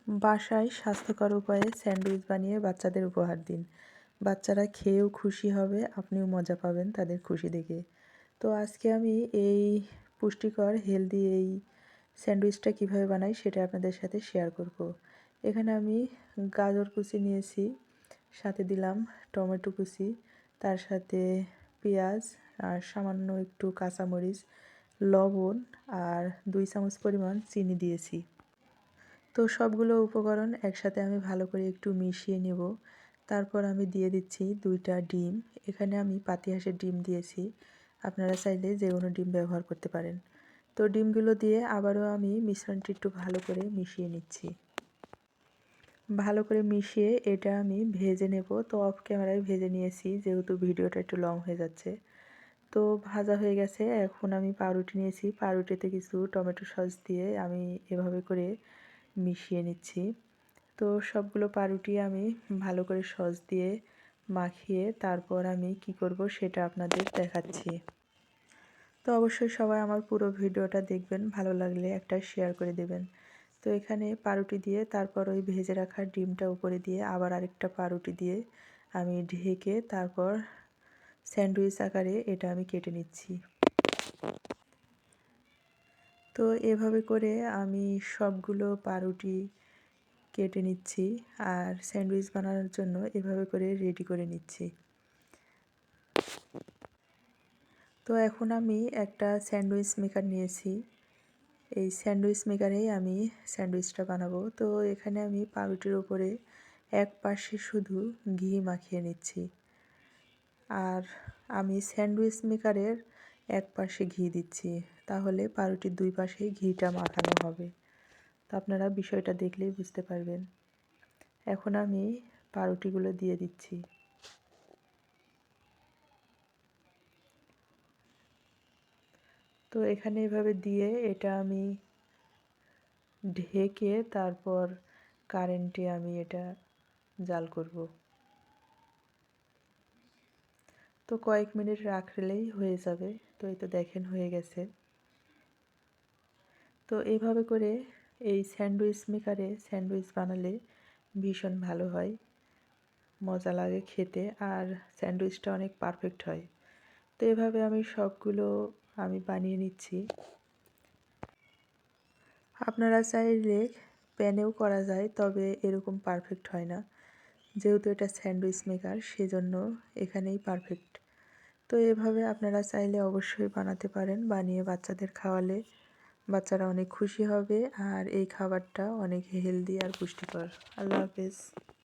বাসায় স্বাস্থ্যকর উপায়ে স্যান্ডউইচ বানিয়ে বাচ্চাদের উপহার দিন। বাচ্চারা খেয়েও খুশি হবে, আপনিও মজা পাবেন তাদের খুশি দেখে। তো আজকে আমি এই পুষ্টিকর হেলদি এই স্যান্ডউইচটা কীভাবে বানাই সেটা আপনাদের সাথে শেয়ার করব। এখানে আমি গাজর কুচি নিয়েছি, সাথে দিলাম টমেটো কুচি, তার সাথে পেঁয়াজ আর সামান্য একটু কাঁচামরিচ, লবণ আর 2 চামচ পরিমাণ চিনি দিয়েছি। তো সবগুলো উপকরণ একসাথে আমি ভালো করে একটু মিশিয়ে নেব। তারপর আমি দিয়ে দিচ্ছি 2টা ডিম। এখানে আমি পাতিহাঁসের ডিম দিয়েছি, আপনারা চাইলে যে কোনো ডিম ব্যবহার করতে পারেন। তো ডিমগুলো দিয়ে আবারও আমি মিশ্রণটি একটু ভালো করে মিশিয়ে নিচ্ছি। ভালো করে মিশিয়ে এটা আমি ভেজে নেব। তো অফ ক্যামেরায় ভেজে নিয়েছি, যেহেতু ভিডিওটা একটু লং হয়ে যাচ্ছে। তো ভাজা হয়ে গেছে। এখন আমি পাউরুটি নিয়েছি, পাউরুটিতে কিছু টমেটো সস দিয়ে আমি এভাবে করে মিশিয়ে নিচ্ছি। তো সবগুলো পাউরুটি আমি ভালো করে সস দিয়ে মাখিয়ে তারপর আমি কি করব সেটা আপনাদের দেখাচ্ছি। তো অবশ্যই সবাই আমার পুরো ভিডিওটা দেখবেন, ভালো লাগলে একটা শেয়ার করে দেবেন। তো এখানে পাউরুটি দিয়ে তারপর ওই ভেজে রাখা ডিমটা উপরে দিয়ে আবার আরেকটা পাউরুটি দিয়ে আমি ঢেকে তারপর স্যান্ডউইচ আকারে এটা আমি কেটে নিচ্ছি। তো এভাবে করে আমি সবগুলো পাউরুটি কেটে নিচ্ছি আর স্যান্ডউইচ বানানোর জন্য এভাবে করে রেডি করে নিচ্ছি। তো এখন আমি একটা স্যান্ডউইচ মেকার নিয়েছি, এই স্যান্ডউইচ মেকারেই আমি স্যান্ডউইচটা বানাবো। তো এখানে আমি পাউরুটির উপরে এক পাশে শুধু ঘি মাখিয়ে নিচ্ছি আর আমি স্যান্ডউইচ মেকারের এক পাশে ঘি দিচ্ছি, তাহলে পাউরুটির 2 পাশেই ঘিটা মাখানো হবে। তো আপনারা বিষয়টা দেখলেই বুঝতে পারবেন। এখন আমি পাউরুটিগুলো দিয়ে দিচ্ছি। তো এখানে এভাবে দিয়ে এটা আমি ঢেকে তারপর কারেন্টে আমি এটা জাল করব। তো কয়েক মিনিট রাখলেই হয়ে যাবে। তো এই তো দেখেন হয়ে গেছে। তো এইভাবে করে এই স্যান্ডউইচ মেকারে স্যান্ডউইচ বানালে ভীষণ ভালো হয়, মজা লাগে খেতে, আর স্যান্ডউইচটা অনেক পারফেক্ট হয়। তো এভাবে আমি সবগুলো আমি বানিয়ে নিচ্ছি। আপনারা চাইলে প্যানেও করা যায়, তবে এরকম পারফেক্ট হয় না। যেহেতু এটা স্যান্ডউইচ মেকার সেজন্য এখানেই পারফেক্ট। তো এভাবে আপনারা চাইলে অবশ্যই বানাতে পারেন, বানিয়ে বাচ্চাদের খাওয়ালে বাচ্চারা অনেক খুশি হবে আর এই খাবারটা অনেক হেলদি আর পুষ্টিকর। আল্লাহ হাফেজ।